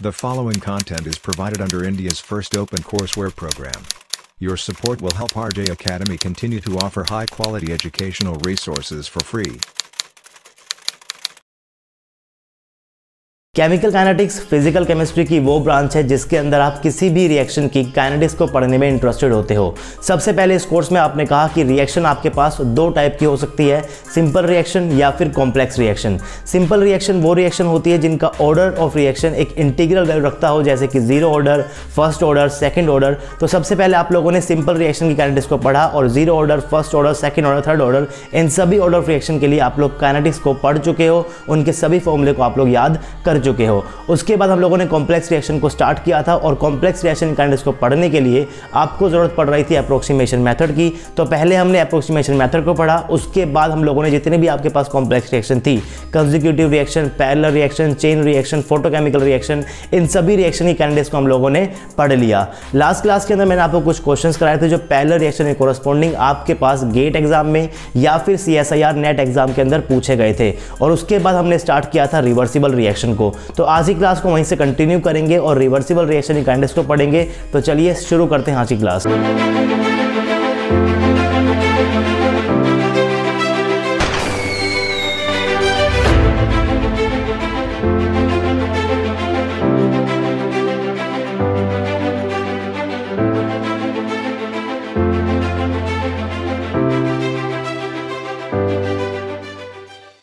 The following content is provided under India's first open courseware program. Your support will help RJ Academy continue to offer high-quality educational resources for free. Chemical kinetics physical chemistry की वो branch है जिसके अंदर आप किसी भी reaction की kinetics को पढ़ने में इंटरेस्टेड होते हो। सबसे पहले इस कोर्स में आपने कहा कि रिएक्शन आपके पास दो टाइप की हो सकती है, सिंपल रिएक्शन या फिर कॉम्प्लेक्स रिएक्शन। सिंपल रिएक्शन वो रिएक्शन होती है जिनका ऑर्डर ऑफ रिएक्शन एक इंटीग्रल वैल्यू रखता हो, जैसे कि zero order, first order, second order. तो सबसे पहले आप लोगों ने सिंपल रिएक्शन की काइनेटिक्स को पढ़ा और zero order, first order, second order, third order, इन सभी ऑर्डर ऑफ रिएक्शन के लिए आप लोग काइनेटिक्स को पढ़ चुके हो, उनके सभी फॉर्मूले को आप लोग याद कर चुके हो। उसके बाद हम लोगों ने कॉम्प्लेक्स रिएक्शन को स्टार्ट किया था और कॉम्प्लेक्स रिएक्शन काइनेटिक्स को पढ़ने के लिए आपको जरूरत पड़ रही थी अप्रोक्सीमेशन मेथड की। तो पहले हमने अप्रोक्सीमेशन मेथड को पढ़ा, उसके बाद हम लोगों ने जितने भी आपके पास कॉम्प्लेक्स रिएक्शन थी, consecutive reaction, parallel reaction, chain reaction, photochemical reaction, इन सभी रिएक्शन की काइनेटिक्स को हम लोगों ने पढ़ लिया। लास्ट क्लास के अंदर मैंने आपको कुछ क्वेश्चंस कराए थे जो पैरेलल रिएक्शन के कोरस्पॉन्डिंग आपके पास गेट एग्जाम में या फिर CSIR नेट एग्जाम के अंदर पूछे गए थे। और उसके बाद हमने स्टार्ट किया था रिवर्सिबल रिएक्शन को। तो आज ही क्लास को वहीं से कंटिन्यू करेंगे और रिवर्सिबल रिएक्शन की काइनेटिक्स को पढ़ेंगे। तो चलिए शुरू करते हैं आज की class.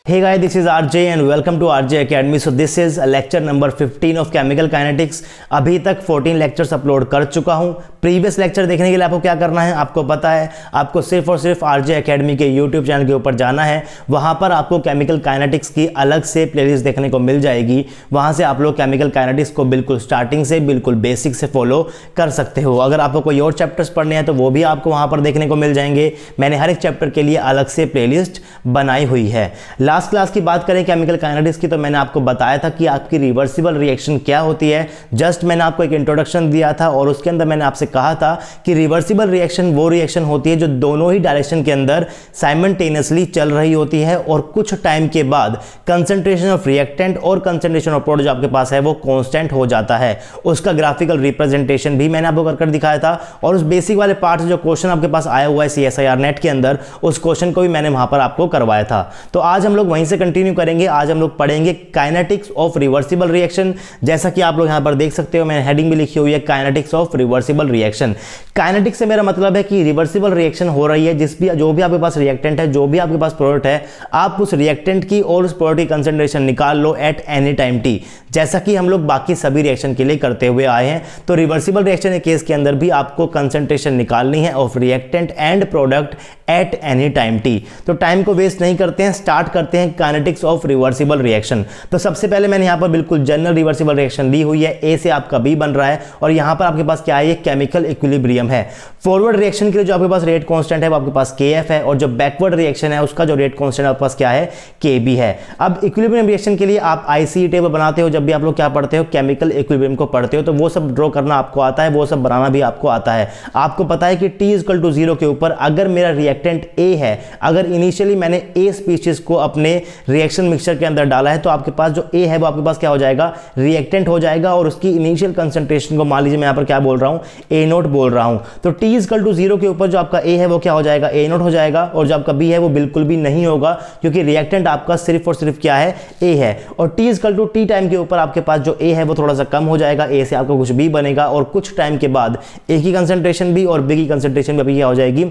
Hey guys, this is RJ and welcome to RJ Academy. So this is lecture number 15 of chemical kinetics. अभी तक 14 लेक्चर्स अपलोड कर चुका हूँ। प्रीवियस लेक्चर देखने के लिए आपको क्या करना है, आपको पता है, आपको सिर्फ और सिर्फ RJ Academy के YouTube चैनल के ऊपर जाना है। वहाँ पर आपको केमिकल काइनेटिक्स की अलग से प्लेलिस्ट देखने को मिल जाएगी। वहाँ से आप लोग केमिकल काइनेटिक्स को बिल्कुल स्टार्टिंग से, बिल्कुल बेसिक से फॉलो कर सकते हो। अगर आपको कोई और चैप्टर्स पढ़ने हैं तो वो भी आपको वहाँ पर देखने को मिल जाएंगे। मैंने हर एक चैप्टर के लिए अलग से प्लेलिस्ट बनाई हुई है। लास्ट क्लास की बात करें केमिकल काइनेटिक्स की, तो मैंने आपको बताया था कि आपकी रिवर्सिबल रिएक्शन क्या होती है। जस्ट मैंने आपको एक इंट्रोडक्शन दिया था और उसके अंदर मैंने आपसे कहा था कि रिवर्सिबल रिएक्शन वो रिएक्शन होती है जो दोनों ही डायरेक्शन के अंदर साइमल्टेनियसली चल रही होती है और कुछ टाइम के बाद कंसंट्रेशन ऑफ रिएक्टेंट और कंसंट्रेशन ऑफ प्रोडक्ट जो आपके पास है वो कांस्टेंट हो जाता है। उसका ग्राफिकल रिप्रेजेंटेशन भी मैंने आपको कर दिखाया था और उस बेसिक वाले पार्ट से जो क्वेश्चन आपके पास आया हुआ है CSIR नेट के अंदर, उस क्वेश्चन को भी मैंने वहां पर आपको करवाया था। तो आज हम लोग वहीं से कंटिन्यू करेंगे। आज हम लोग पढ़ेंगे काइनेटिक्स ऑफ रिवर्सिबल रिएक्शन। जैसा कि आप लोग यहां पर देख सकते हो, मैंने हेडिंग भी लिखी हुई है, kinetics of reversible reaction. Kinetics से मेरा मतलब है कि रिवर्सिबल रिएक्शन हो रही है, जो भी आपके पास रिएक्टेंट है, जो भी आपके पास प्रोडक्ट है, आप उस रिएक्टेंट की और उस प्रोडक्ट की कंसंट्रेशन निकाल लो एट एनी टाइम t, जैसा कि हम लोग बाकी सभी रिएक्शन के लिए करते हुए आए हैं। तो रिवर्सिबल रिएक्शन के केस के अंदर भी आपको कंसंट्रेशन निकालनी है of reactant and product at any time t। तो टाइम को वेस्ट नहीं करते हैं, स्टार्ट करते हैं काइनेटिक्स ऑफ रिवर्सिबल रिएक्शन। तो सबसे पहले मैंने यहां पर बिल्कुल जनरल रिवर्सिबल रिएक्शन ली हुई है, A से आपका B बन रहा है और यहां पर आपके पास क्या है, ये केमिकल इक्विलिब्रियम है। फॉरवर्ड रिएक्शन के लिए जो आपके पास रेट कांस्टेंट है वो आपके पास Kf है और जो बैकवर्ड रिएक्शन है उसका जो रेट कांस्टेंट आपके पास क्या है, Kb है। अब इक्विलिब्रियम रिएक्शन के लिए आप ICE टेबल बनाते हो, जब भी आप लोग क्या पढ़ते हो, केमिकल इक्विलिब्रियम को पढ़ते हो, तो वो सब ड्रॉ करना आपको आता है, वो सब बनाना भी आपको आता है। आपको पता है कि T=0 के ऊपर अगर मेरा रिएक्टेंट A है, अगर इनिशियली मैंने A स्पीशीज को अपने रिएक्शन मिक्सचर के अंदर डाला है, तो आपके पास जो A है वो आपके पास क्या हो जाएगा, रिएक्टेंट हो जाएगा और उसकी इनिशियल कंसंट्रेशन को मान लीजिए मैं यहाँ पर क्या बोल रहा हूँ, A0 बोल रहा हूँ। तो T=0 के ऊपर जो आपका A है वो क्या हो जाएगा, A0 हो जाएगा और जो आपका B है वो बिल्कुल भी नहीं होगा, क्योंकि रिएक्टेंट आपका सिर्फ और सिर्फ क्या है, A है। और T टाइम के ऊपर आपके पास जो A है वो थोड़ा सा कम हो जाएगा, A से आपको कुछ B बनेगा और कुछ टाइम के बाद A की कंसंट्रेशन भी और B की कंसंट्रेशन भी अभी क्या हो जाएगी,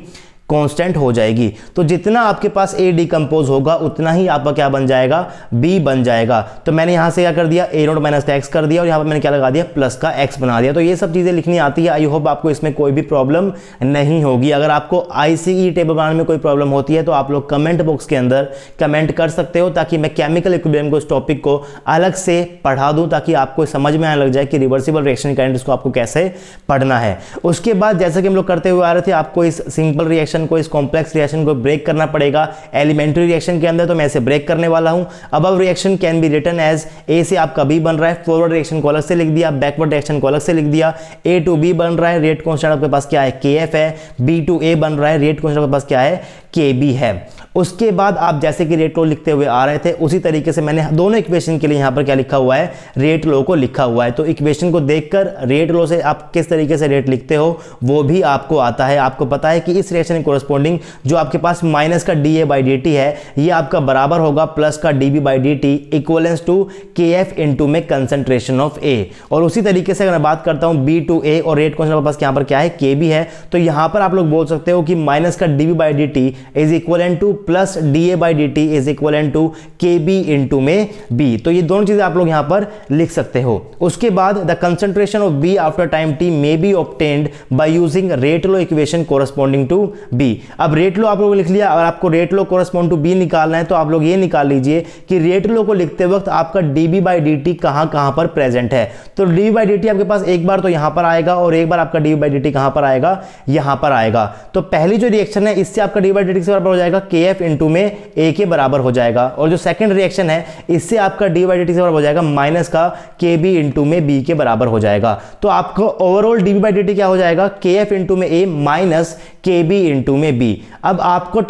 कांस्टेंट हो जाएगी। तो जितना आपके पास A डिकम्पोज होगा उतना ही आपका क्या बन जाएगा, B बन जाएगा। तो मैंने यहां से क्या कर दिया, A0 माइनस का x कर दिया और यहां पर मैंने क्या लगा दिया, प्लस का x बना दिया। तो ये सब चीजें लिखनी आती है। आई होप आपको इसमें कोई भी प्रॉब्लम नहीं होगी। अगर आपको ICE टेबल बनाने में कोई प्रॉब्लम होती है तो आप लोग कमेंट बॉक्स के अंदर कमेंट कर सकते हो, ताकि मैं केमिकल इक्विलिब्रियम को, इस टॉपिक को अलग से पढ़ा दूं, ताकि आपको समझ में आने लग जाए कि रिवर्सिबल रिएक्शन काइनेटिक्स को आपको कैसे पढ़ना है। उसके बाद जैसे कि हम लोग करते हुए आ रहे थे, आपको इस सिंपल रिएक्शन को, इस कॉम्प्लेक्स रिएक्शन को ब्रेक करना पड़ेगा एलिमेंट्री रिएक्शन के अंदर। तो मैं इसे ब्रेक करने वाला हूं। Above reaction can be written as, A से आपका B बन रहा है, फॉरवर्ड रिएक्शन को अलग से लिख दिया, बैकवर्ड रिएक्शन को अलग से लिख दिया। A to B बन रहा है, रेट कांस्टेंट आपके पास क्या है, Kf है। B to A बन रहा है, रेट कांस्टेंट आपके पास क्या है, Kb है। उसके बाद आप जैसे कि रेट लो लिखते हुए आ रहे थे उसी तरीके से मैंने दोनों इक्वेशन के लिए यहाँ पर क्या लिखा हुआ है, रेट लो को लिखा हुआ है। तो इक्वेशन को देखकर रेट लो से आप किस तरीके से रेट लिखते हो वो भी आपको आता है। आपको पता है कि इस रिएक्शन के कोरस्पॉन्डिंग जो आपके पास माइनस का dA/dt है ये आपका बराबर होगा प्लस का dB/dt equivalence to Kf into में कंसंट्रेशन ऑफ A। और उसी तरीके से अगर मैं बात करता हूं B/A और रेट कॉन्स्टेंट पास यहाँ पर क्या है, Kb है, तो यहां पर आप लोग बोल सकते हो कि माइनस का dB/dt is equal to plus dA/dt is equal to Kb into में B। तो ये दोनों चीजें आप लोग यहां पर लिख सकते हो। उसके बाद the concentration of B after time t may be obtained by using rate law equation corresponding to B। अब रेट लो आप लोगों ने लिख लिया, अगर आपको rate law correspond to B निकालना है तो आप लोग ये निकाल लीजिए कि रेट लो को लिखते वक्त आपका dB/dt कहां पर प्रेजेंट है। तो dB/dt आपके पास एक बार तो यहां पर आएगा और एक बार आपका dB/dt कहां पर आएगा, यहां पर आएगा। तो पहली जो रिएक्शन है इससे आपका dB/dt से बराबर हो जाएगा Kf इनटू में A के बराबर हो जाएगा, और जो सेकंड रिएक्शन है इससे आपका dB/dt से बराबर हो जाएगा माइनस का Kb इनटू में B के बराबर हो जाएगा। तो आपको ओवरऑल dB/dt क्या हो जाएगा, Kf इनटू में A माइनस Kb इनटू में B। अब आपका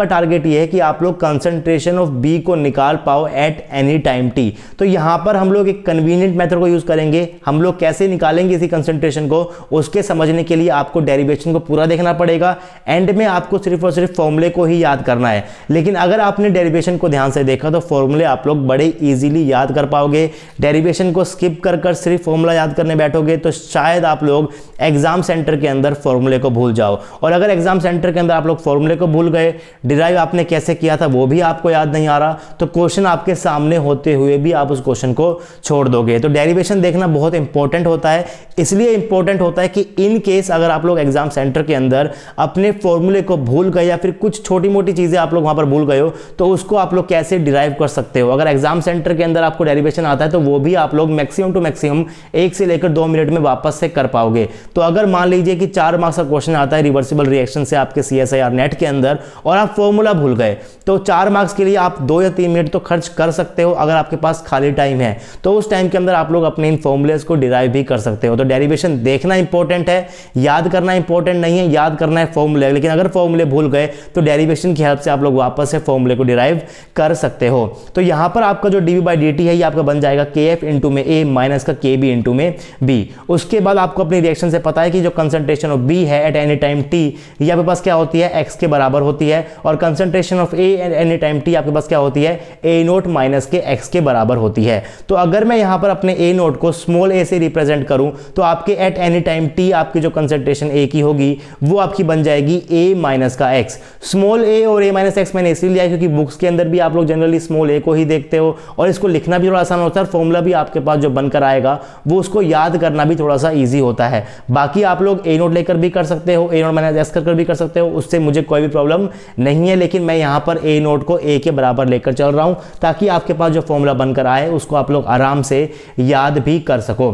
टारगेट ये है कि आप लोग कंसंट्रेशन ऑफ B को निकाल पाओ एट एनी टाइम t। तो यहां पर हम लोग एक कन्वीनियंट मेथड को यूज करेंगे। हम लोग कैसे निकालेंगे इसी कंसंट्रेशन को, उसके समझने के लिए आपको डेरिवेशन को पूरा देखना पड़ेगा। एंड में आपको सिर्फ और सिर्फ फॉर्मूले को ही याद करना है। लेकिन अगर आपने डेरिवेशन को ध्यान से देखा तो फॉर्मूले आप लोग बड़े इजीली याद कर पाओगे। डेरिवेशन को स्किप कर सिर्फ फॉर्मूला याद करने बैठोगे तो शायद आप लोग एग्जाम सेंटर के अंदर फॉर्मूले को भूल जाओ। और अगर एग्जाम सेंटर के अंदर आप लोग फॉर्मूले को भूल गए, डिराइव आपने कैसे किया था वो भी आपको याद नहीं आ रहा, तो क्वेश्चन आपके सामने होते हुए भी आप उस क्वेश्चन को छोड़ दोगे। तो डेरिवेशन देखना बहुत इंपॉर्टेंट होता है। इसलिए इंपॉर्टेंट होता है कि इन केस अगर आप लोग एग्जाम सेंटर के अंदर अपने फॉर्मूले को भूल गए या फिर कुछ छोटी मोटी चीजें आप लोग वहां पर भूल गए हो तो उसको आप लोग कैसे डिराइव कर सकते हो। अगर एग्जाम सेंटर के अंदर आपको डेरिवेशन आता है तो वो भी आप लोग मैक्सिमम टू मैक्सिमम 1 से लेकर 2 मिनट में वापस से कर पाओगे। तो अगर मान लीजिए कि 4 मार्क्स का क्वेश्चन आता है रिवर्सिबल रिएक्शन से आपके CSIR नेट के अंदर और आप फॉर्मूला भूल गए तो 4 मार्क्स के लिए आप 2 या 3 मिनट तो खर्च कर सकते हो। अगर आपके पास खाली टाइम है तो उस टाइम के अंदर आप लोग अपने इन फॉर्मूलेस को डिराइव भी कर सकते हो। तो डेरिवेशन देखना इंपॉर्टेंट है, याद करना इंपॉर्टेंट नहीं है। याद करना है फॉर्मूले, लेकिन अगर फॉर्मूले भूल गए तो डेरिवेशन की हेल्प से आप लोग वापस से फॉर्मूले को डिराइव कर सकते हो। तो यहां पर आपका जो dB/dt है ये आपका बन जाएगा Kf इनटू में A माइनस का Kb इनटू में B। उसके बाद आपको अपनी रिएक्शन से पता है कि जो कंसंट्रेशन ऑफ B है एट एनी टाइम t ये आपके पास क्या होती है, x के बराबर होती है, और concentration of A at any time t आपके पास क्या होती है, A0 माइनस के x के बराबर होती है। तो अगर मैं यहां पर अपने A0 को स्मॉल a से रिप्रेजेंट करूं तो आपके एट एनी टाइम t आपकी जो कंसंट्रेशन A की होगी वो आपकी बन जाएगी A माइनस का x। स्मॉल a और A माइनस x मैंने इसलिए लिया क्योंकि बुक्स के अंदर भी आप लोग जनरली स्मॉल a को ही देखते हो और इसको लिखना भी थोड़ा आसान होता है। फॉर्मूला भी आपके पास जो बनकर आएगा वो उसको याद करना भी थोड़ा सा इजी होता है। बाकी आप लोग A0 लेकर भी कर सकते हो, A0 माइनस x कर भी कर सकते हो, उससे मुझे कोई भी प्रॉब्लम नहीं है। लेकिन मैं यहाँ पर A0 को A के बराबर लेकर चल रहा हूँ ताकि आपके पास जो फॉर्मूला बनकर आए उसको आप लोग आराम से याद भी कर सको।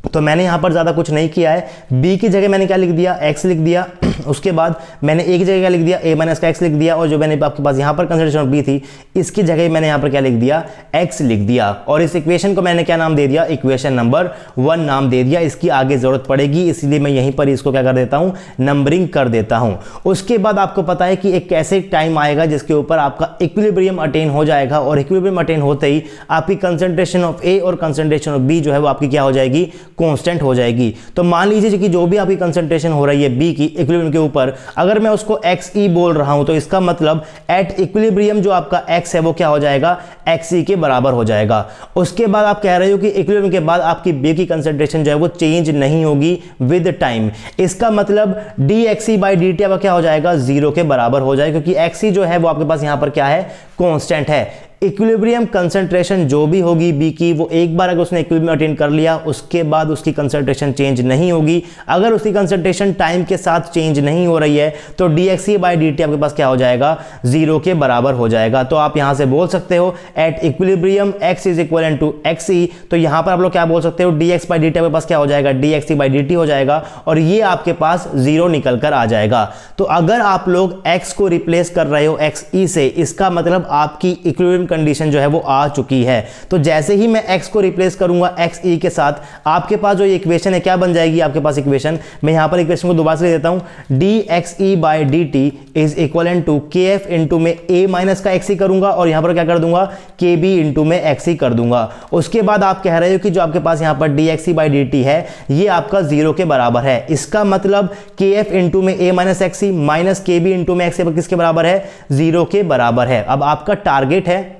तो मैंने यहाँ पर ज़्यादा कुछ नहीं किया है। B की जगह मैंने क्या लिख दिया, x लिख दिया। उसके बाद मैंने A की जगह क्या लिख दिया, A माइनस का x लिख दिया, और जो मैंने आपके पास यहाँ पर कंसंट्रेशन ऑफ B थी इसकी जगह मैंने यहाँ पर क्या लिख दिया, x लिख दिया। और इस इक्वेशन को मैंने क्या नाम दे दिया, इक्वेशन नंबर 1 नाम दे दिया। इसकी आगे जरूरत पड़ेगी इसलिए मैं यहीं पर इसको क्या कर देता हूँ, नंबरिंग कर देता हूँ। उसके बाद आपको पता है कि एक ऐसे टाइम आएगा जिसके ऊपर आपका इक्विलिब्रियम अटेन हो जाएगा, और इक्विलिब्रियम अटेन होते ही आपकी कंसंट्रेशन ऑफ A और कंसंट्रेशन ऑफ B जो है वो आपकी क्या हो जाएगी, कांस्टेंट हो जाएगी। तो मान लीजिए कि जो भी आपकी कंसंट्रेशन हो रही है B की इक्विलिब्रियम के ऊपर, अगर मैं उसको XE बोल रहा हूं तो इसका मतलब एट इक्विलिब्रियम जो आपका X है वो क्या हो जाएगा, XE के बराबर हो जाएगा। उसके बाद आप कह रहे हो कि इक्विलिब्रियम के बाद आपकी B की कंसंट्रेशन जो है वो चेंज नहीं होगी विद टाइम। इसका मतलब dXE/dt आपका क्या हो जाएगा, 0 के बराबर हो जाएगा, क्योंकि XE जो है वो आपके पास यहां पर क्या है, कांस्टेंट है। इक्विलिब्रियम कंसंट्रेशन जो भी होगी B की, वो एक बार अगर उसने इक्विलिब्रियम अटेन कर लिया उसके बाद उसकी कंसंट्रेशन चेंज नहीं होगी। अगर उसकी कंसंट्रेशन टाइम के साथ चेंज नहीं हो रही है तो dXE/dt आपके पास क्या हो जाएगा, 0 के बराबर हो जाएगा। तो आप यहां से बोल सकते हो at equilibrium x is equal to XE। तो यहां पर आप लोग क्या बोल सकते हो, dx/dt आपके पास क्या हो जाएगा, dXE/dt हो जाएगा, और ये आपके पास 0 निकल कर आ जाएगा। तो अगर आप लोग x को रिप्लेस कर रहे हो XE से, इसका मतलब आपकी इक्विलिब्रियम कंडीशन जो है वो आ चुकी है। तो जैसे ही मैं x को रिप्लेस करूंगा XE के साथ, आपके पास जो इक्वेशन है क्या बन जाएगी, आपके पास इक्वेशन, मैं यहां पर इक्वेशन को दोबारा से देता हूं, dXE/dt is equal to KF into में a माइनस का XE करूंगा और यहां पर क्या कर दूंगा, KB इंटू में XE कर दूंगा। उसके बाद आप कह रहे हो कि जो आपके पास यहां पर dXE/dt है ये आपका 0 के बराबर है। इसका मतलब KF इंटू में a minus XE minus KB into में XE किसके बराबर है, 0 के बराबर है। अब आपका टारगेट है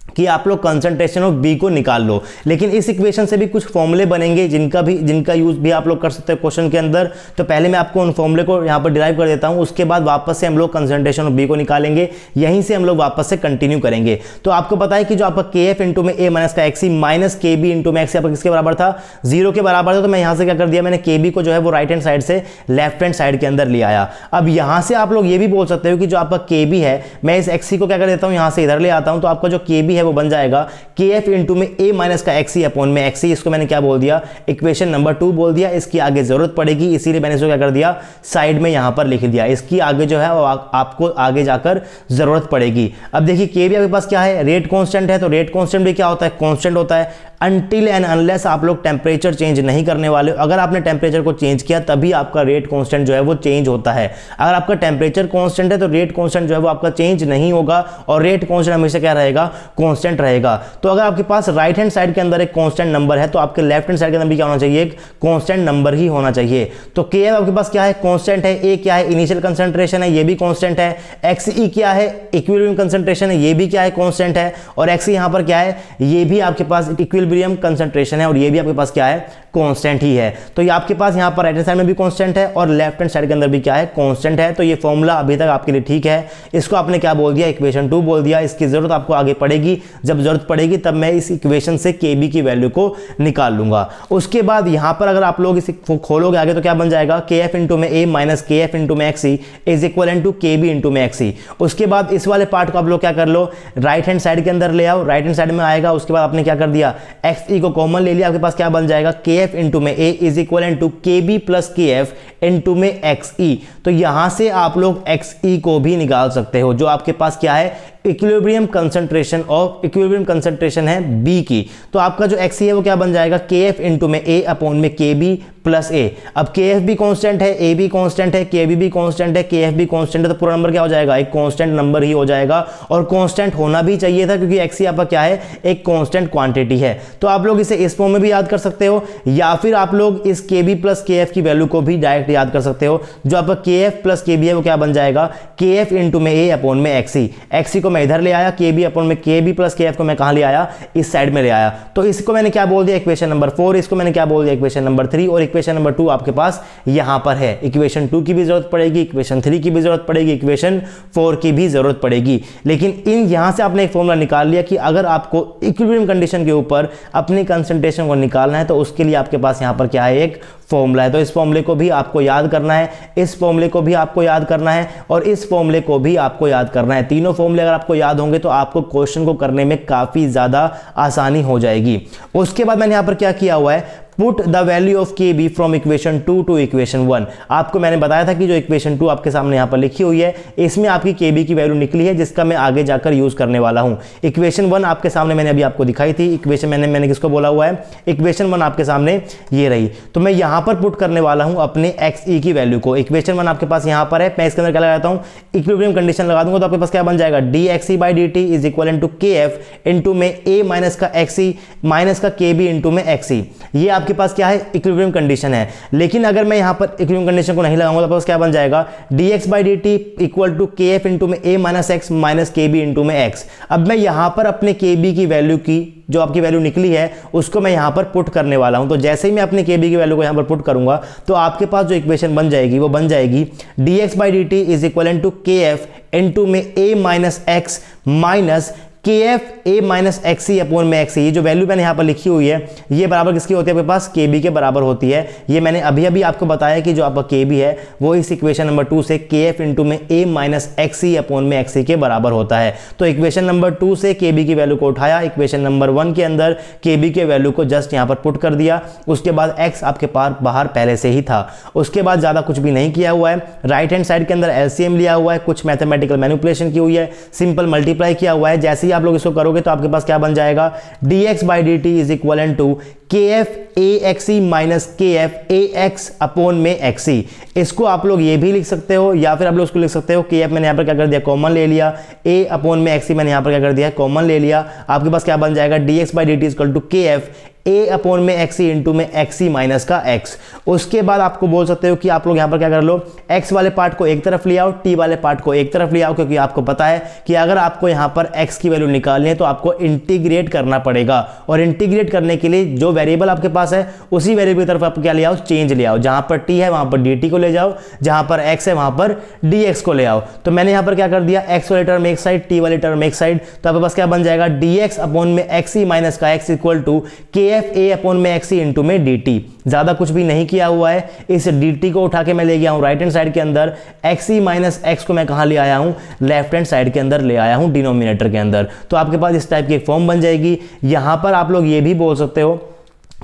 कि आप लोग कंसंट्रेशन ऑफ बी को निकाल लो, लेकिन इस इक्वेशन से भी कुछ फॉर्मूले बनेंगे जिनका यूज भी आप लोग कर सकते हो क्वेश्चन के अंदर। तो पहले मैं आपको उन फॉर्मूले को यहां पर डिराइव कर देता हूं, उसके बाद वापस से हम लोग कंसंट्रेशन ऑफ बी को निकालेंगे, यहीं से हम लोग वापस से कंटिन्यू करेंगे। तो आपको पता है कि जो आपका KF इंटू में a माइनस का XE माइनस KB इंटू में XE किसके बराबर था, 0 के बराबर था। तो मैं यहां से क्या कर दिया, मैंने KB को जो है वो राइट हैंड साइड से लेफ्ट हैंड साइड के अंदर ले आया। अब यहां से आप लोग ये भी बोल सकते हो कि जो आपका KB है, मैं इस XE को क्या कर देता हूं, यहां से इधर ले आता हूं, तो आपका जो KB है वो बन जाएगा KF इंटू में a माइनस का XE अपॉन में XE। इसको मैंने क्या बोल दिया, इक्वेशन नंबर 2 बोल दिया। इसकी आगे जरूरत पड़ेगी, इसीलिए मैंने इसको क्या कर दिया, साइड में यहां पर लिख दिया। इसकी आगे जो है वो आपको आगे जाकर जरूरत पड़ेगी। अब देखिए KB आपके पास क्या है, रेट कांस्टेंट है, तो रेट कांस्टेंट भी क्या होता है, कांस्टेंट होता है अनटिल एंड अनलेस आप लोग टेम्परेचर चेंज नहीं करने वाले हो। अगर आपने टेम्परेचर को चेंज किया तभी आपका रेट कांस्टेंट जो है वो चेंज होता है। अगर आपका टेम्परेचर कांस्टेंट है तो रेट कांस्टेंट जो है वो आपका चेंज नहीं होगा, और रेट कांस्टेंट हमेशा क्या रहेगा, कांस्टेंट रहेगा। तो अगर आपके पास राइट हैंड साइड के अंदर एक कांस्टेंट नंबर है तो आपके लेफ्ट हैंड साइड के अंदर भी क्या होना चाहिए, एक कांस्टेंट नंबर ही होना चाहिए। तो KF आपके पास क्या है, कांस्टेंट है, A क्या है, इनिशियल कंसंट्रेशन है, ये भी कांस्टेंट है, XE क्या है, इक्विलिब्रियम कंसंट्रेशन है, ये भी क्या है, कांस्टेंट है, और XE यहां पर क्या है, ये भी आपके पास इक्विलिब्रियम कंसंट्रेशन है, और ये भी आपके पास क्या है, कांस्टेंट ही है। तो ये आपके पास यहां पर राइट हैंड साइड में भी कांस्टेंट है और लेफ्ट हैंड साइड के अंदर भी क्या है, कांस्टेंट है। तो ये फॉर्मूला अभी तक आपके लिए ठीक है। इसको आपने क्या बोल दिया, इक्वेशन 2 बोल दिया। इसकी जरूरत आपको आगे पड़ेगी, जब जरूरत पड़ेगी तब मैं इस इक्वेशन से KB की वैल्यू को निकाल लूंगा। उसके बाद यहां पर अगर आप लोग इसे खोलोगे आगे तो क्या बन जाएगा, KF इंटू में a माइनस KF इंटू में XE is equal to KB into में XE। उसके बाद इस वाले पार्ट को आप लोग क्या कर लो, राइट हैंड साइड के अंदर ले आओ, राइट हैंड साइड में आएगा। उसके बाद आपने क्या कर दिया, XE को कॉमन ले लिया, आपके पास क्या बन जाएगा, KF इंटू में a is equal to KB plus KF into में XE। तो यहां से आप लोग XE को भी निकाल सकते हो, जो आपके पास क्या है, इक्विलिब्रियम कंसंट्रेशन है B की। तो आपका जो XE है वो क्या बन जाएगा, KF इंटू में a अपॉन में KB प्लस A। अब KF भी कांस्टेंट है, A भी कांस्टेंट है, KB भी कांस्टेंट है, KF भी कांस्टेंट है, तो पूरा नंबर क्या हो जाएगा, एक कांस्टेंट नंबर ही हो जाएगा। और कांस्टेंट होना भी चाहिए था क्योंकि XE आपका क्या है, एक कांस्टेंट क्वांटिटी है। तो आप लोग इसे इस फॉर्म में भी याद कर सकते हो, या फिर आप लोग इस KB प्लस KF की वैल्यू को भी डायरेक्ट याद कर सकते हो। जो आपका KF प्लस KB है वो क्या बन जाएगा, KF इंटू में a अपॉन में XE। XE को मैं इधर ले आया, KB अपॉन में KB प्लस KF को मैं कहां ले आया, इस साइड में ले आया। तो इसको मैंने क्या बोल दिया, इक्वेशन नंबर 4, इसको मैंने क्या बोल दिया, इक्वेशन नंबर 3, और इक्वेशन नंबर 2 आपके पास यहां पर है। इक्वेशन 2 की भी जरूरत पड़ेगी, इक्वेशन 3 की भी जरूरत पड़ेगी, इक्वेशन 4 की भी जरूरत पड़ेगी। लेकिन इन यहां से आपने एक फॉर्मूला निकाल लिया कि अगर आपको इक्विलिब्रियम कंडीशन के ऊपर अपनी कंसंट्रेशन को निकालना है तो उसके लिए आपके पास यहां पर क्या है, एक फॉर्मूला है। तो इस फॉर्मूले को भी आपको याद करना है, इस फॉर्मूले को भी आपको याद करना है, और इस फॉर्मूले को भी आपको याद करना है। तीनों फॉर्मूले अगर आपको याद होंगे तो आपको क्वेश्चन को करने में काफी ज्यादा आसानी हो जाएगी। उसके बाद मैंने यहां पर क्या किया हुआ है, put the value of KB from equation 2 to equation 1। आपको मैंने बताया था कि जो इक्वेशन 2 आपके सामने यहां पर लिखी हुई है, इसमें आपकी KB की वैल्यू निकली है, जिसका मैं आगे जाकर यूज करने वाला हूं। इक्वेशन 1 आपके सामने मैंने अभी आपको दिखाई थी, इक्वेशन मैंने किसको बोला हुआ है, इक्वेशन 1 आपके सामने ये रही। तो मैं यहां पर पुट करने वाला हूं अपने XE की वैल्यू को। इक्वेशन 1 आपके पास यहां पर है, मैं इसके अंदर क्या लगाता हूं, इक्विलिब्रियम कंडीशन लगा दूंगा, तो आपके पास क्या बन जाएगा, dXE/dt is equal to KF into में a माइनस का XE माइनस का KB इंटू में XE। ये आपके पास क्या है, इक्विलिब्रियम कंडीशन है। लेकिन अगर मैं यहां पर इक्विलिब्रियम कंडीशन को नहीं लगाऊंगा तो पास क्या बन जाएगा, dx/dt equal to KF into में a minus x minus KB into में x। अब मैं यहां पर अपने KB की वैल्यू की जो आपकी वैल्यू निकली है उसको मैं यहां पर पुट करने वाला हूं। तो जैसे ही मैं अपने KB की वैल्यू को यहां पर पुट करूंगा तो आपके पास जो इक्वेशन बन जाएगी वो बन जाएगी dx/dt is equal to KF into में a minus x minus KF a minus XE upon में XE। ये जो वैल्यू मैंने यहाँ पर लिखी हुई है ये बराबर किसकी होती है, आपके पास KB के बराबर होती है। ये मैंने अभी अभी आपको बताया कि जो आपका KB है वो इस इक्वेशन नंबर 2 से KF इंटू में a माइनस XE अपॉन में XE के बराबर होता है। तो इक्वेशन नंबर 2 से KB की वैल्यू को उठाया, इक्वेशन नंबर 1 के अंदर KB के वैल्यू को जस्ट यहाँ पर पुट कर दिया। उसके बाद x आपके पास बाहर पहले से ही था। उसके बाद ज़्यादा कुछ भी नहीं किया हुआ है। राइट हैंड साइड के अंदर LCM लिया हुआ है, कुछ मैथमेटिकल मैनिपुलेशन की हुई है, सिंपल मल्टीप्लाई किया हुआ है। जैसे ही आप लोग इसको करोगे तो आपके पास क्या बन जाएगा, dx by D T is equal to kf axe minus kf ax upon में xe। इसको आप लोग ये भी लिख सकते हो या फिर आप लोग इसको लिख सकते हो kf मैंने यहाँ पर क्या कर दिया, कॉमन ले लिया, a अपॉन में xe मैंने यहाँ पर क्या कर दिया, कॉमन ले लिया। आपके पास क्या बन जाएगा, dx by D T equal to kf a upon में xe इंटू में xe माइनस का x। उसके बाद आपको बोल सकते हो कि आप लोग यहाँ पर क्या कर लो, x वाले पार्ट को एक तरफ ले आओ, t वाले पार्ट को एक तरफ ले आओ, क्योंकि आपको पता है कि अगर आपको यहाँ पर x की वैल्यू निकालनी है तो आपको इंटीग्रेट करना पड़ेगा, और इंटीग्रेट करने के लिए जो वेरिएबल आपके पास है उसी वेरिएबल की तरफ आप क्या ले आओ, चेंज ले आओ। जहां पर t है वहां पर dt को ले जाओ, जहां पर x है वहां पर dx को ले आओ। तो मैंने यहां पर क्या कर दिया, x वाले टर्म एक साइड, t वाले टर्म एक साइड, तो आपके पास क्या बन जाएगा, dx अपॉन में xe माइनस का x equal to kf a upon में xe इंटू में dt। ज्यादा कुछ भी नहीं किया हुआ है, इस dt को उठा के मैं ले गया हूं राइट हैंड साइड के अंदर, xe माइनस x को मैं कहां ले आया हूं, लेफ्ट हैंड साइड के अंदर ले आया हूं, डिनोमिनेटर के अंदर। तो आपके पास इस टाइप की एक फॉर्म बन जाएगी। यहां पर आप लोग ये भी बोल सकते हो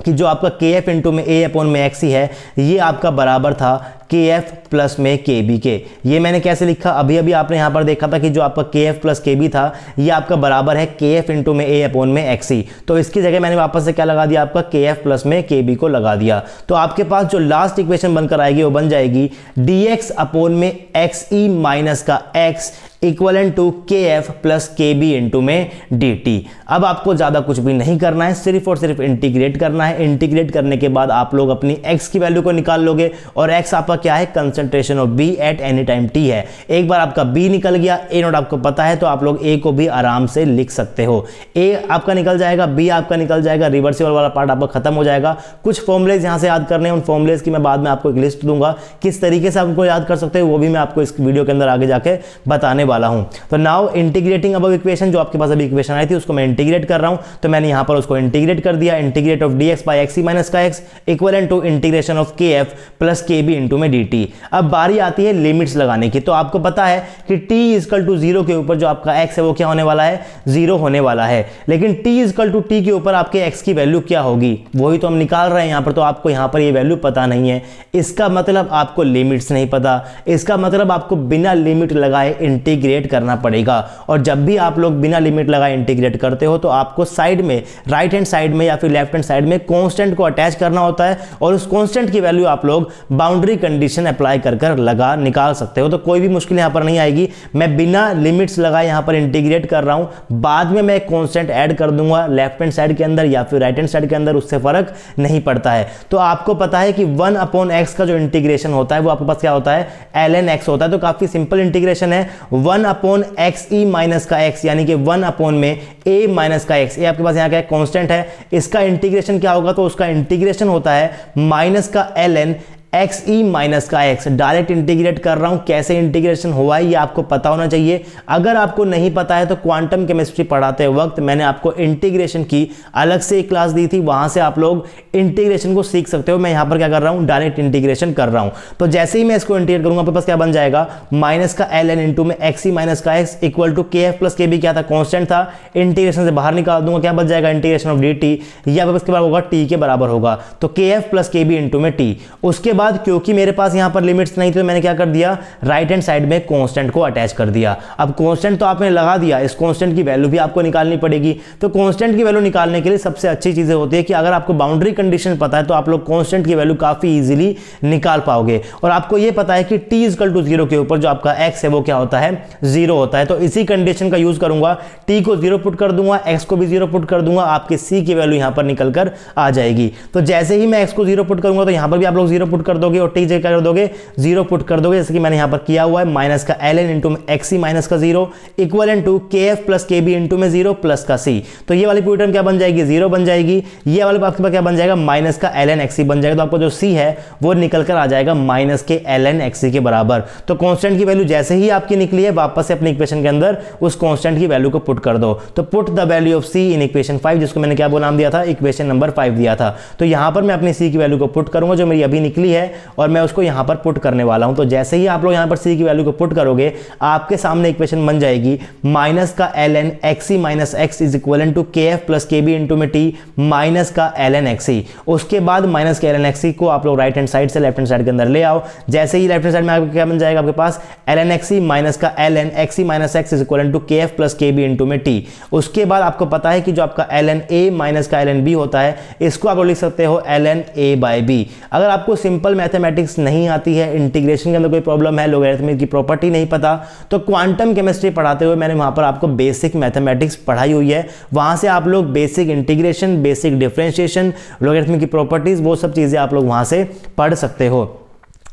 कि जो आपका kf इंटू में a अपॉन में xe है, ये आपका बराबर था kf प्लस में kb के। ये मैंने कैसे लिखा, अभी अभी आपने यहाँ पर देखा था कि जो आपका kf प्लस kb था ये आपका बराबर है kf इंटू में a अपॉन में xe। तो इसकी जगह मैंने वापस से क्या लगा दिया, आपका kf प्लस में kb को लगा दिया। तो आपके पास जो लास्ट इक्वेशन बनकर आएगी वो बन जाएगी dx अपॉन में xe माइनस का x equivalent to kf plus kb into में dt। अब आपको ज्यादा कुछ भी नहीं करना है, सिर्फ और सिर्फ इंटीग्रेट करना है। इंटीग्रेट करने के बाद आप लोग अपनी x की वैल्यू को निकाल लोगे, और x आपका क्या है, concentration of b at any time t है। एक बार आपका b निकल गया, a नोट आपको पता है, तो आप लोग a को भी आराम से लिख सकते हो। a आपका निकल जाएगा, b आपका निकल जाएगा, रिवर्सिबल वाला पार्ट आपका खत्म हो जाएगा। कुछ फॉर्मुलेज यहां से याद करने हैं, उन फॉर्मुलेज की मैं बाद में आपको एक लिस्ट दूंगा, किस तरीके से आप उनको याद कर सकते हो वो भी मैं आपको इस वीडियो के अंदर आगे जाके बताने वाला हूं। तो नाउ इंटीग्रेटिंग अबव इक्वेशन, जो आपके पास अभी इक्वेशन आई थी उसको मैं इंटीग्रेट कर रहा हूं, तो मैंने यहां पर उसको इंटीग्रेट कर दिया। Integrate of dx by xe minus का x equivalent to integration of kf plus kb into में dt। अब बारी आती है लिमिट्स लगाने की। तो आपको पता है कि t इक्वल टू 0 के ऊपर जो आपका x है वो क्या होने वाला है, 0 होने वाला है। लेकिन t इक्वल टू t के ऊपर आपके x की वैल्यू क्या होगी वही तो हम निकाल रहे हैं यहां पर। तो आपको यहां पर ये वैल्यू पता नहीं है, इसका मतलब आपको लिमिट्स नहीं पता, इसका मतलब आपको बिना लिमिट लगाए इंटीग्रेट करना पड़ेगा। और जब भी आप लोग बिना लिमिट लगाए इंटीग्रेट करते हो तो आपको साइड में, राइट हैंड साइड में या फिर लेफ्ट हैंड साइड में कांस्टेंट को अटैच करना होता है, और उस कांस्टेंट की वैल्यू आप लोग बाउंड्री कंडीशन अप्लाई कर लगा निकाल सकते हो। तो कोई भी मुश्किल यहां पर नहीं आएगी। मैं बिना लिमिट्स लगाए यहां पर इंटीग्रेट कर रहा हूं, बाद में मैं कांस्टेंट ऐड कर दूंगा लेफ्ट हैंड साइड के अंदर या फिर राइट हैंड साइड के अंदर, उससे फर्क नहीं पड़ता है। तो आपको पता है कि 1 अपॉन x का जो इंटीग्रेशन होता है वो आपके पास क्या होता है, ln x होता है। तो काफी सिंपल इंटीग्रेशन है, 1 अपॉन xe माइनस का x, यानी कि 1 अपॉन में a माइनस का x। ये आपके पास यहाँ क्या है, कांस्टेंट है। इसका इंटीग्रेशन क्या होगा, तो उसका इंटीग्रेशन होता है माइनस का ln xe माइनस का x। डायरेक्ट इंटीग्रेट कर रहा हूं, कैसे इंटीग्रेशन हुआ है ये आपको पता होना चाहिए। अगर आपको नहीं पता है तो क्वांटम केमिस्ट्री पढ़ाते वक्त मैंने आपको इंटीग्रेशन की अलग से एक क्लास दी थी, वहां से आप लोग इंटीग्रेशन को सीख सकते हो। मैं यहां पर क्या कर रहा हूं, डायरेक्ट इंटीग्रेशन कर रहा हूं। तो जैसे ही मैं इसको इंटीग्रेट करूंगा आपके पास क्या बन जाएगा, माइनस का ln इंटू में xe माइनस का x equal to kf plus kb, क्या था, कॉन्स्टेंट था। इंटीग्रेशन से बाहर निकाल दूंगा, क्या बच जाएगा, इंटीग्रेशन ऑफ dt, या इसके बाद होगा t के बराबर होगा, तो kf प्लस kb इंटू में t। उसके बाद क्योंकि मेरे पास यहां पर लिमिट्स नहीं थी तो मैंने क्या कर दिया, राइट हैंड साइड में कांस्टेंट को अटैच कर दिया। अब कांस्टेंट तो आपने लगा दिया, इस कांस्टेंट की वैल्यू भी आपको निकालनी पड़ेगी। तो कांस्टेंट की वैल्यू निकालने के लिए सबसे अच्छी चीजें होती है कि अगर आपको बाउंड्री कंडीशन पता है तो आप लोग कांस्टेंट की वैल्यू काफी इजीली निकाल पाओगे। और आपको यह पता है कि t इक्वल टू 0 के ऊपर जो आपका x है वो क्या होता है, 0 होता है। तो इसी कंडीशन का यूज करूंगा, t को 0 पुट कर दूंगा, x को भी 0 पुट कर दूंगा, आपके c की वैल्यू यहां पर निकल कर आ जाएगी। तो जैसे ही मैं x को 0 पुट करूंगा तो यहां पर भी आप लोग 0 पुट कर दोगे, और t क्या कर दोगे, 0 पुट कर दोगे, जैसे कि मैंने यहां पर किया हुआ है। माइनस का ln इंटू में xe माइनस का 0 equivalent to kf plus kb into में 0 प्लस का c। तो ये वाली पूरी टर्म क्या बन जाएगी, 0 बन जाएगी। ये वाले आपके पास क्या बन जाएगा, माइनस का ln xe बन जाएगा। तो आपको जो c है वो निकल कर आ जाएगा माइनस के ln xe के बराबर। तो कांस्टेंट की वैल्यू जैसे ही आपकी निकली है, वापस से अपने इक्वेशन के अंदर उस कांस्टेंट की वैल्यू को पुट कर दो। तो put the value of c in equation 5, जिसको मैंने क्या नाम दिया था, इक्वेशन नंबर 5 दिया था। तो यहां पर मैं अपनी c की वैल्यू को पुट करूंगा, जो मेरी अभी निकली है है और मैं उसको यहाँ पर पुट करने वाला हूँ। तो जैसे ही आप लोग यहाँ पर c की वैल्यू को पुट करोगे आपके सामने इक्वेशन बन जाएगी माइनस का ln xc minus x is equal to kf plus kb into में t माइनस का ln xc। उसके बाद माइनस के ln xc को आप लोग राइट हैंड साइड से लेफ्ट हैंड साइड के अंदर ले आओ। जैसे ही लेफ्ट हैंड साइड में आपको क्या बन जाएगा, आपके पास ln xc माइनस का ln xc minus x is equal to kf plus kb into में t। उसके बाद आपको पता है कि जो आपका ln a माइनस का ln b होता है इसको आप लोग लिख सकते हो ln a बाई b। अगर आपको सिंपल मैथमेटिक्स नहीं आती है, इंटीग्रेशन के अंदर कोई प्रॉब्लम है, लोगरिथमिक की प्रॉपर्टी नहीं पता, तो क्वांटम केमिस्ट्री पढ़ाते हुए मैंने वहां पर आपको बेसिक मैथमेटिक्स पढ़ाई हुई है। वहां से आप लोग basic integration, basic differentiation, logarithmic की प्रॉपर्टीज, वो सब चीजें आप लोग वहां से पढ़ सकते हो।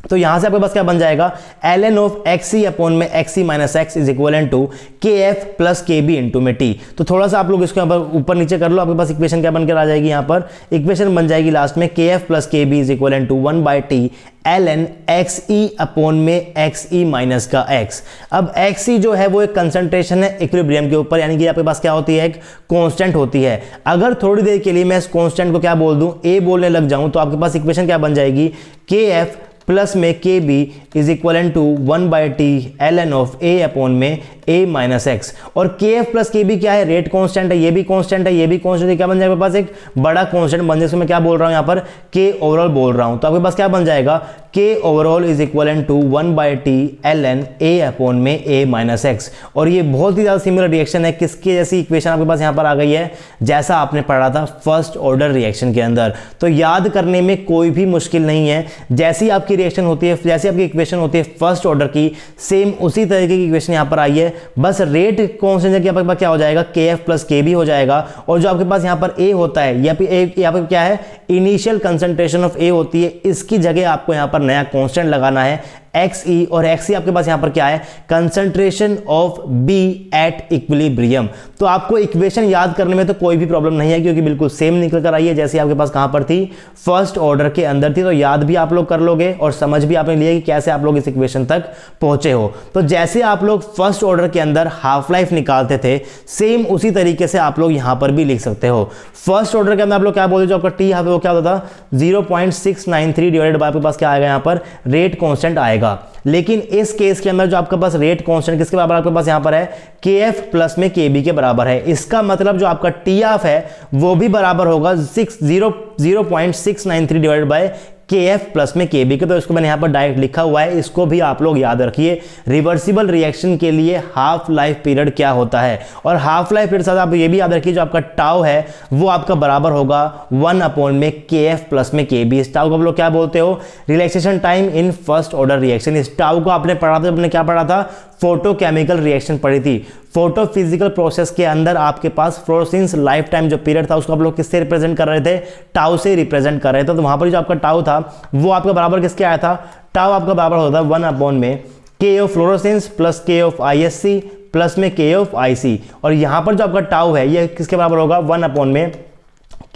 तो यहां से आपके पास क्या बन जाएगा, ln ऑफ xc अपॉन में xc minus x is equal to kf plus kb into में t। तो थोड़ा सा आप लोग इसको यहाँ पर ऊपर नीचे कर लो, आपके पास इक्वेशन क्या बनकर आ जाएगी, यहाँ पर इक्वेशन बन जाएगी लास्ट में kf plus kb is equal to 1 by T ln xe upon में xe माइनस का x। अब xe जो है वो एक कंसंट्रेशन है इक्विलिब्रियम के ऊपर, यानी कि आपके पास क्या होती है, एक कांस्टेंट होती है। अगर थोड़ी देर के लिए मैं इस कांस्टेंट को क्या बोल दूं, a बोलने लग जाऊं, तो आपके पास इक्वेशन क्या बन जाएगी, kf प्लस में K B is equal to 1 by T ln of a upon में a माइनस एक्स। और के एफ प्लस के बी क्या है, रेट कांस्टेंट है, ये भी कांस्टेंट है, ये भी कांस्टेंट है, क्या बन जाएगा आपके पास, एक बड़ा कांस्टेंट बन जाएगा। मैं क्या बोल रहा हूँ यहाँ पर, के ओवरऑल बोल रहा हूँ, तो आपके पास क्या बन जाएगा, K overall is equal to 1 by T ln a upon में a माइनस एक्स। और ये बहुत ही ज़्यादा सिमिलर रिएक्शन है, किसके जैसी इक्वेशन आपके पास यहाँ पर आ गई है, जैसा आपने पढ़ा था फर्स्ट ऑर्डर रिएक्शन के अंदर। तो याद करने में कोई भी मुश्किल नहीं है, जैसी आपकी रिएक्शन होती है, जैसी आपकी इक्वेशन होती है फर्स्ट ऑर्डर की, सेम उसी तरीके की इक्वेशन यहाँ पर आई है, बस रेट कांस्टेंट के पास क्या हो जाएगा, के एफ प्लस के बी हो जाएगा। और जो आपके पास यहाँ पर ए होता है, यहाँ पर क्या है, इनिशियल कंसंट्रेशन ऑफ ए होती है, इसकी जगह आपको यहाँ पर नया कांस्टेंट लगाना है XE, और XE आपके पास यहां पर क्या है, concentration of B at equilibrium. तो आपको इक्वेशन याद करने में तो कोई भी प्रॉब्लम नहीं है, क्योंकि बिल्कुल सेम निकल कर आई है जैसे आपके पास कहां पर थी, फर्स्ट ऑर्डर के अंदर थी। तो याद भी आप लोग कर लोगे और समझ भी आपने लिया कि कैसे आप लोग इस इक्वेशन तक पहुंचे हो। तो जैसे आप लोग फर्स्ट ऑर्डर के अंदर हाफ लाइफ निकालते थे, सेम उसी तरीके से आप लोग यहां पर भी लिख सकते हो। फर्स्ट ऑर्डर के अंदर आप लोग क्या बोलते, जो आपका टी है वो क्या होता था, 0.693 डिवाइडेड बाय आपके पास क्या आएगा, यहां पर रेट कांस्टेंट आएगा। लेकिन इस केस के अंदर जो आपके पास रेट कांस्टेंट किसके बराबर आपके पास यहां पर है, KF प्लस में KB के बराबर है। इसका मतलब जो आपका TF है वो भी बराबर होगा 0.693 डिवाइडेड बाय KF प्लस में KB के। तो इसको मैंने यहाँ पर डायरेक्ट लिखा हुआ है, इसको भी आप लोग याद रखिए। रिवर्सिबल रिएक्शन के लिए हाफ लाइफ पीरियड क्या होता है, और हाफ लाइफ पीरियड साथ आप ये भी याद रखिए, जो आपका टाउ है वो आपका बराबर होगा 1 अपॉन में KF प्लस में KB। इस टाउ को आप लोग क्या बोलते हो, relaxation time in first order reaction. इस टाउ को आपने पढ़ा था, आपने क्या पढ़ा था, फोटोकेमिकल रिएक्शन पढ़ी थी। फोटोफिजिकल प्रोसेस के अंदर आपके पास फ्लोरोसेंस लाइफ टाइम जो पीरियड था उसको आप लोग किससे रिप्रेजेंट कर रहे थे, टाउ से रिप्रेजेंट कर रहे थे। तो वहां पर जो आपका टाउ था वो आपका बराबर किसके आया था, टाउ आपका बराबर होता है 1 अपॉन में के ऑफ फ्लोरोसेंस प्लस के ऑफ ISC प्लस में के ऑफ IC। और यहां पर जो आपका टाउ है ये किसके बराबर होगा, 1 अपॉन में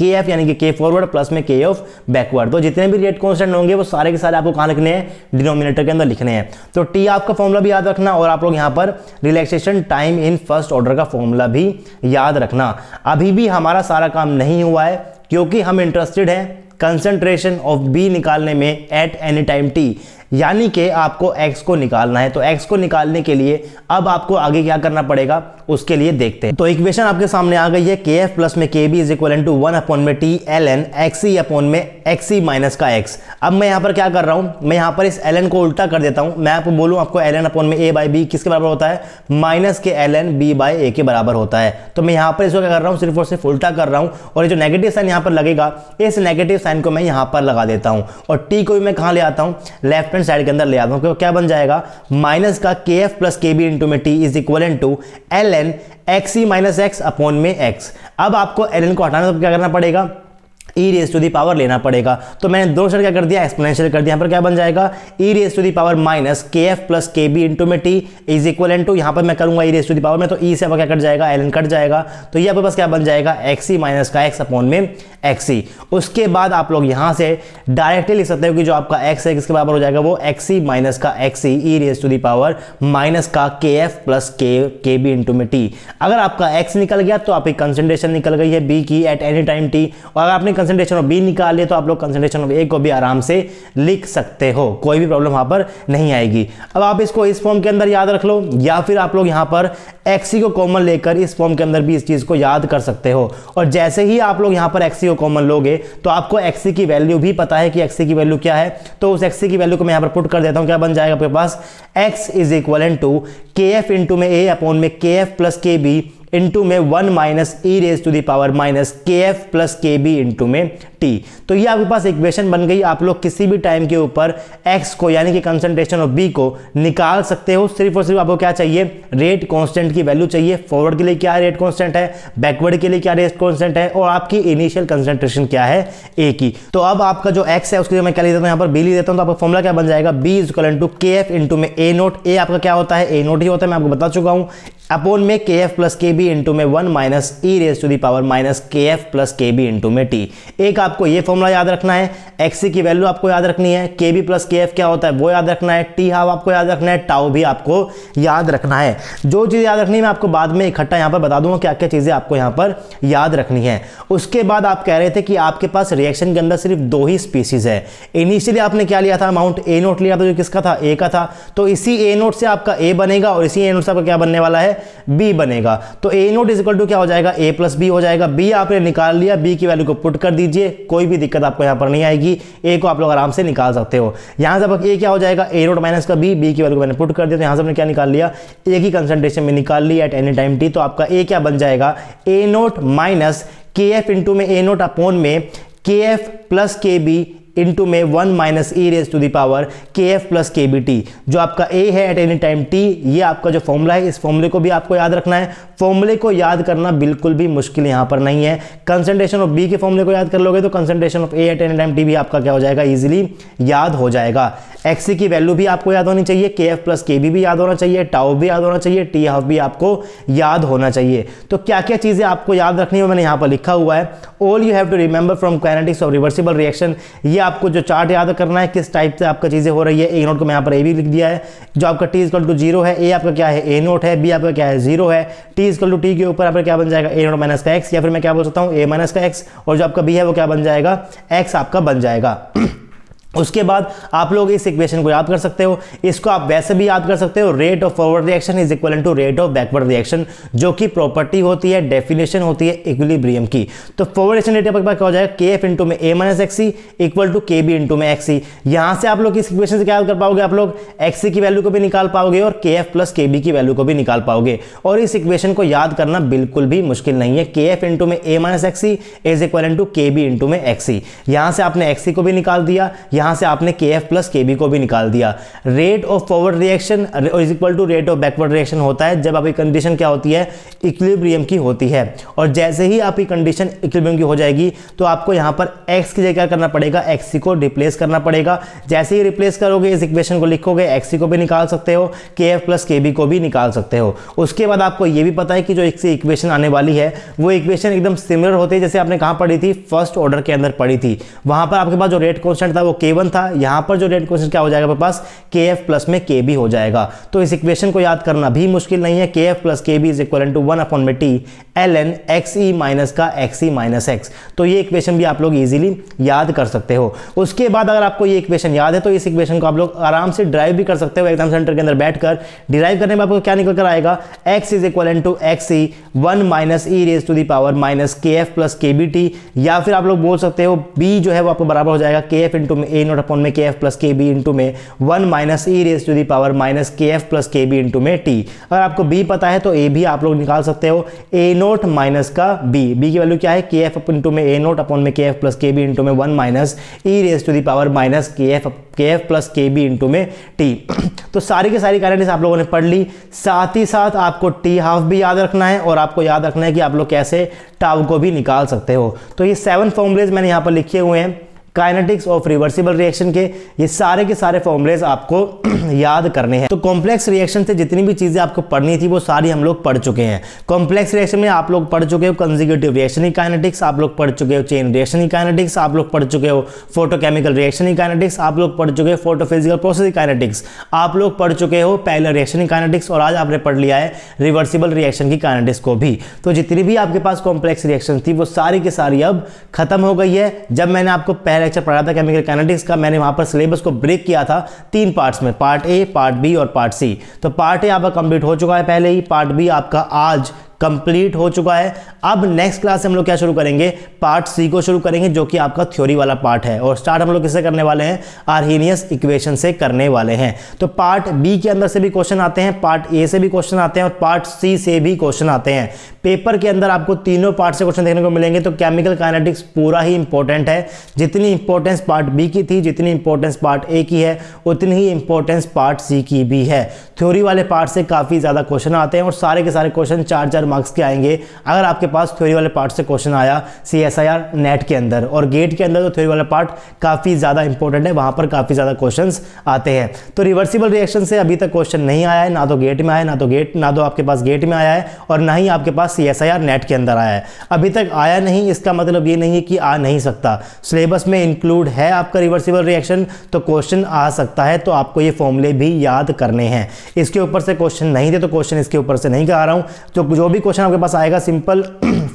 KF यानी कि K फॉरवर्ड प्लस में K ऑफ बैकवर्ड। तो जितने भी रेट कांस्टेंट होंगे वो सारे के सारे आपको कहां लिखने हैं, डिनोमिनेटर के अंदर लिखने हैं। तो T आपका फॉर्मूला भी याद रखना, और आप लोग यहां पर relaxation time in first order का फॉर्मूला भी याद रखना। अभी भी हमारा सारा काम नहीं हुआ है, क्योंकि हम इंटरेस्टेड हैं कंसंट्रेशन ऑफ B निकालने में एट एनी टाइम T, यानी कि आपको x को निकालना है। तो x को निकालने के लिए अब आपको आगे क्या करना पड़ेगा, उसके लिए देखते हैं। तो इक्वेशन आपके सामने आ गई है, KF प्लस में KB is equal to 1 upon में T ln XE अपॉन में XE माइनस का x। अब मैं यहाँ पर क्या कर रहा हूँ, मैं यहाँ पर इस ln को उल्टा कर देता हूँ। मैं आपको बोलूँ, आपको ln अपॉन में A बाई B किसके बराबर होता है, माइनस के ln B बाई A के बराबर होता है। तो मैं यहाँ पर इसको क्या कर रहा हूँ, सिर्फ और सिर्फ उल्टा कर रहा हूँ, और ये जो नेगेटिव साइन यहाँ पर लगेगा, इस नेगेटिव साइन को मैं यहाँ पर लगा देता हूँ, और T को भी मैं कहाँ ले आता हूँ, लेफ्ट हैंड साइड के अंदर ले आता हूँ। तो क्या बन जाएगा, माइनस का KF प्लस KB इंटू में T is equal to ln XE minus x upon में x। अब आपको ln को हटाना तो क्या करना पड़ेगा, e raise to the power लेना पड़ेगा। तो मैंने दो साइड क्या कर दिया, एक्सपोनेंशियल कर दिया। यहाँ पर क्या बन जाएगा, e raise to the power minus KF plus KB into में T इज इक्वल टू, यहाँ पर मैं करूंगा e raise to the power में, तो e से क्या कट जाएगा, ln कट जाएगा। तो ये आपके पास क्या बन जाएगा, XE माइनस का x अपॉन में XE। उसके बाद आप लोग यहाँ से डायरेक्टली लिख सकते हो कि जो आपका x है किसके बराबर हो जाएगा, वो XE माइनस का XE e raise to the power minus का KF प्लस KB इंटू में T। अगर आपका x निकल गया तो आपकी कंसंट्रेशन निकल गई है B की एट एनी टाइम T। और अगर आपने आपने कंसंट्रेशन ऑफ बी निकाल लिया तो आप लोग कंसंट्रेशन ऑफ ए को भी आराम से लिख सकते हो, कोई भी प्रॉब्लम वहां पर नहीं आएगी। अब आप इसको इस फॉर्म के अंदर याद रख लो, या फिर आप लोग यहां पर XC को कॉमन लेकर इस फॉर्म के अंदर भी इस चीज को याद कर सकते हो। और जैसे ही आप लोग यहां पर XC को कॉमन लोगे तो आपको XC की वैल्यू भी पता है कि XC की वैल्यू क्या है, तो उस XC की वैल्यू को मैं यहां पर पुट कर देता हूं। क्या बन जाएगा आपके पास, X is equal to KF into में A अपॉन में KF प्लस KB इंटू में 1 minus e raise to the power minus KF plus KB into में T। तो ये आपके पास इक्वेशन बन गई। आप लोग किसी भी टाइम के ऊपर X को यानी कि कंसंट्रेशन ऑफ B को निकाल सकते हो। सिर्फ और सिर्फ आपको क्या चाहिए, रेट कांस्टेंट की वैल्यू चाहिए। फॉरवर्ड के लिए क्या रेट कांस्टेंट है, बैकवर्ड के लिए क्या रेट कांस्टेंट है, और आपकी इनिशियल कंसंट्रेशन क्या है A की। तो अब आपका जो X है उसके लिए मैं क्या लिख देता हूं, यहाँ पर B लिख देता हूं। तो आपका फॉर्मूला क्या बन जाएगा, B is equal to KF into में A नोट। A आपका क्या होता है, A नोट ही होता है, मैं आपको बता चुका हूं, अपॉन में KF प्लस KB इंटू में 1 minus e raise to the power minus KF plus KB into में T। एक आपको ये फॉर्मूला याद रखना है, XC की वैल्यू आपको याद रखनी है, KB प्लस KF क्या होता है वो याद रखना है, T हाफ आपको याद रखना है, टाउ भी आपको याद रखना है। जो चीज़ याद रखनी है मैं आपको बाद में इकट्ठा यहाँ पर बता दूंगा क्या क्या चीज़ें आपको यहाँ पर याद रखनी है। उसके बाद आप कह रहे थे कि आपके पास रिएक्शन के अंदर सिर्फ 2 ही स्पीसीज है। इनिशियली आपने क्या लिया था, अमाउंट A नोट लिया था, जो किसका था, A का था। तो इसी A नोट से आपका A बनेगा और इसी A नोट से आपका क्या बनने वाला है, B बनेगा। तो A naught is equal to क्या हो जाएगा, A प्लस B हो जाएगा। B आपने निकाल लिया, B की वैल्यू को पुट कर दीजिए, कोई भी दिक्कत आपको यहाँ पर नहीं आएगी। A को आप लोग आराम से निकाल सकते हो। यहाँ से आपका A क्या हो जाएगा, A नोट माइनस का B, B की वैल्यू को मैंने पुट कर दिया, तो यहाँ से हमने क्या निकाल लिया, A की कंसंट्रेशन में निकाल लिया एट एनी टाइम T। तो आपका A क्या बन जाएगा, A note minus KF into में A नोट अपॉन में KF प्लस KB इंटू में 1 minus e raise to the power KF plus KBT। जो आपका A है एट एनी टाइम T, ये आपका जो फॉर्मूला है, इस फॉर्मूले को भी आपको याद रखना है। फॉर्मूले को याद करना बिल्कुल भी मुश्किल यहाँ पर नहीं है। कंसंट्रेशन ऑफ B के फॉर्मूले को याद कर लोगे तो concentration of A at any time T भी आपका क्या हो जाएगा, इजीली याद हो जाएगा। XC की वैल्यू भी आपको याद होनी चाहिए, KF प्लस KB भी याद होना चाहिए, टाउ भी याद होना चाहिए, T हाफ भी आपको याद होना चाहिए। तो क्या क्या चीज़ें आपको याद रखनी है मैंने यहाँ पर लिखा हुआ है। All you have to remember from kinetics of reversible reaction. ये आपको जो चार्ट याद करना है किस टाइप से आपका चीज़ें हो रही है। A नोट को मैं यहाँ पर A भी लिख दिया है। जो आपका T इक्वल टू 0 है, A आपका क्या है, A नोट है, B आपका क्या है, 0 है। T इक्वल टू T के ऊपर आपका क्या बन जाएगा, A नोट माइनस का X, या फिर मैं क्या बोल सकता हूँ, A माइनस का X, और जो आपका B है वो क्या बन जाएगा, X आपका बन जाएगा। उसके बाद आप लोग इस इक्वेशन को याद कर सकते हो। इसको आप वैसे भी याद कर सकते हो, rate of forward reaction is equal to rate of backward reaction, जो कि प्रॉपर्टी होती है, डेफिनेशन होती है इक्विलिब्रियम की। तो फॉरवर्ड रिएक्शन रेट आपके पास क्या हो जाएगा, KF इंटू में A minus XC equal to KB into में XC। यहां से आप लोग इस इक्वेशन से क्या याद कर पाओगे, आप लोग XC की वैल्यू को भी निकाल पाओगे और KF प्लस KB की वैल्यू को भी निकाल पाओगे। और इस इक्वेशन को याद करना बिल्कुल भी मुश्किल नहीं है। KF इंटू में A minus XC is equal to KB into में XC। यहां से आपने XC को भी निकाल दिया, यहां से आपने KF प्लस KB को भी निकाल दिया। Rate of forward reaction is equal to rate of backward reaction होता है जब आपकी कंडीशन क्या होती है, इक्विलिब्रियम की होती है। और जैसे ही आपकी कंडीशन इक्विलिब्रियम की हो जाएगी तो आपको यहां पर x की जगह क्या करना पड़ेगा, XC को रिप्लेस करना पड़ेगा। जैसे ही रिप्लेस करोगे, इस इक्वेशन को लिखोगे, XC को भी निकाल सकते हो, KF प्लस KB को भी निकाल सकते हो। उसके बाद आपको यह भी पता है कि जो इक्वेशन आने वाली है वो इक्वेशन एकदम सिमिलर होती है जैसे आपने कहां पढ़ी थी, फर्स्ट ऑर्डर के अंदर पढ़ी थी। वहां पर आपके पास जो रेट कांस्टेंट था वो K1 था, यहां पर जो रेट कांस्टेंट क्या हो जाएगा आपके पास, KF प्लस में KB हो जाएगा। तो इस इक्वेशन को याद करना भी मुश्किल नहीं है। KF plus KB is equal to 1 upon में T ln XE माइनस का XE माइनस X। तो ये इक्वेशन भी आप लोग इजीली याद कर सकते हो। उसके बाद अगर आपको ये इक्वेशन याद है तो इस इक्वेशन को आप लोग आराम से ड्राइव भी कर सकते हो। एग्जाम सेंटर के अंदर बैठकर ड्राइव करने में आपको क्या निकल कर आएगा, X is equal to XE 1 minus e raise to the power minus KF plus KBT, या फिर आप लोग बोल सकते हो B जो है वो आपको बराबर हो जाएगा KF इंटू में A नोट अपॉन में KF प्लस KB इंटू में 1 minus e raise to the power minus KF plus KB into में T। अगर आपको B पता है तो A भी आप लोग निकाल सकते हो। A नोट माइनस का B की वैल्यू क्या है, KF इंटू में A नोट अपॉन में KF प्लस KB इंटू में 1 minus e raise to the power minus KF plus KB into में T। तो सारी की सारी काइनेटिक्स आप लोगों ने पढ़ ली। साथ ही साथ आपको T हाफ भी याद रखना है और आपको याद रखना है कि आप लोग कैसे टाउ को भी निकाल सकते हो। तो ये 7 फॉर्मूलेज मैंने यहाँ पर लिखे हुए हैं। काइनेटिक्स ऑफ रिवर्सिबल रिएक्शन के, ये सारे के सारे फॉर्मूलेज आपको याद करने हैं। तो कॉम्प्लेक्स रिएक्शन से जितनी भी चीजें आपको पढ़नी थी वो सारी हम लोग पढ़ चुके हैं। कॉम्प्लेक्स रिएक्शन में आप लोग पढ़ चुके हो कंसेक्यूटिव रिएक्शन काइनेटिक्स, आप लोग पढ़ चुके हो चेन रिएक्शन काइनेटिक्स, आप लोग पढ़ चुके हो फोटोकेमिकल रिएक्शन काइनेटिक्स, आप लोग पढ़ चुके हो फोटोफिजिकल प्रोसेस काइनेटिक्स, आप लोग पढ़ चुके हो पैरेलल रिएक्शन काइनेटिक्स, और आज आपने पढ़ लिया है रिवर्सिबल रिएक्शन की काइनेटिक्स को भी। तो जितनी भी आपके पास कॉम्प्लेक्स रिएक्शन थी वो सारी की सारी अब खत्म हो गई है। जब मैंने आपको पहला लेक्चर पढ़ा था केमिकल काइनेटिक्स का, मैंने वहां पर सिलेबस को ब्रेक किया था 3 पार्ट्स में, पार्ट ए, पार्ट बी और पार्ट सी। तो पार्ट ए आपका कंप्लीट हो चुका है पहले ही, पार्ट बी आपका आज कंप्लीट हो चुका है। अब नेक्स्ट क्लास से हम लोग क्या शुरू करेंगे, पार्ट सी को शुरू करेंगे, जो कि आपका थ्योरी वाला पार्ट है। और स्टार्ट हम लोग किससे करने वाले हैं, आर्हेनियस इक्वेशन से करने वाले हैं। तो पार्ट बी के अंदर से भी क्वेश्चन आते हैं, पार्ट ए से भी क्वेश्चन आते हैं और पार्ट सी से भी क्वेश्चन आते हैं। पेपर के अंदर आपको तीनों पार्ट से क्वेश्चन देखने को मिलेंगे। तो केमिकल काइनेटिक्स पूरा ही इंपॉर्टेंट है। जितनी इंपॉर्टेंस पार्ट बी की थी, जितनी इंपॉर्टेंस पार्ट ए की है, उतनी ही इंपॉर्टेंस पार्ट सी की भी है। थ्योरी वाले पार्ट से काफी ज्यादा क्वेश्चन आते हैं और सारे के सारे क्वेश्चन 4-4 मार्क्स के आएंगे। अगर आपके पास थ्योरी वाले पार्ट से क्वेश्चन आया CSIR नेट के अंदर और गेट के अंदर, तो थ्योरी वाला पार्ट काफी ज्यादा इंपॉर्टेंट है, वहां पर काफी ज्यादा क्वेश्चंस आते हैं। तो रिवर्सिबल रिएक्शन से अभी तक क्वेश्चन नहीं आया है, ना तो गेट में आया, ना तो आपके पास गेट में आया है, और ना ही आपके पास CSIR नेट के अंदर आया है। अभी तक आया नहीं, इसका मतलब ये नहीं है कि आ नहीं सकता। सिलेबस में इंक्लूड है आपका रिवर्सिबल रिएक्शन, तो क्वेश्चन आ सकता है। तो आपको ये फॉर्मूले भी याद करने हैं। इसके ऊपर से क्वेश्चन नहीं थे तो क्वेश्चन इसके ऊपर से नहीं करा रहा हूं। तो जो भी क्वेश्चन आपके पास आएगा सिंपल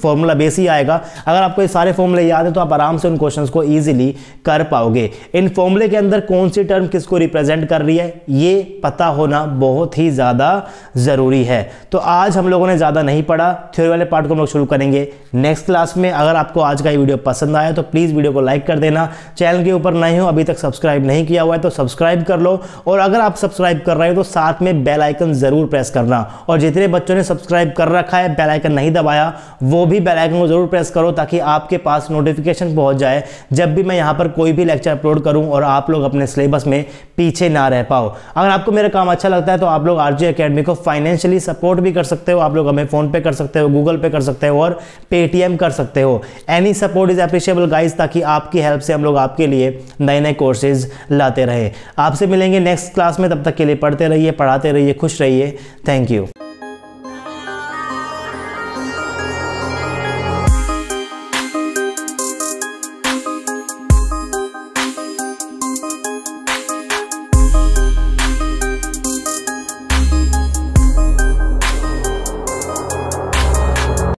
फॉर्मूला बेस ही आएगा। अगर आपको ये सारे फॉर्मूले याद है तो आप आराम से उन क्वेश्चंस को इजीली कर पाओगे। इन फॉर्मूले के अंदर कौन सी टर्म किसको रिप्रेजेंट कर रही है, ये पता होना बहुत ही ज्यादा जरूरी है। तो आज हम लोगों ने ज्यादा नहीं पढ़ा, थ्योरी वाले पार्ट को हम लोग शुरू करेंगे नेक्स्ट क्लास में। अगर आपको आज का ये वीडियो पसंद आया तो प्लीज वीडियो को लाइक कर देना। चैनल के ऊपर नए हो, अभी तक सब्सक्राइब नहीं किया हुआ है तो सब्सक्राइब कर लो, और अगर आप सब्सक्राइब कर रहे हो तो साथ में बेल आइकन जरूर प्रेस करना। और जितने बच्चों ने सब्सक्राइब कर रखा है, बेल आइकन नहीं दबाया, वो भी बेल आइकन को जरूर प्रेस करो, ताकि आपके पास नोटिफिकेशन पहुंच जाए जब भी मैं यहां पर कोई भी लेक्चर अपलोड करूं और आप लोग अपने सिलेबस में पीछे ना रह पाओ। अगर आपको मेरा काम अच्छा लगता है तो आप लोग आरजे एकेडमी को फाइनेंशियली सपोर्ट भी कर सकते हो। आप लोग हमें फोन पे कर सकते हो, गूगल पे कर सकते हो और पेटीएम कर सकते हो। Any support is appreciable guys, ताकि आपकी हेल्प से हम लोग आपके लिए नए नए कोर्सेज लाते रहे। आपसे मिलेंगे नेक्स्ट क्लास में, तब तक के लिए पढ़ते रहिए, पढ़ाते रहिए, खुश रहिए। Thank you.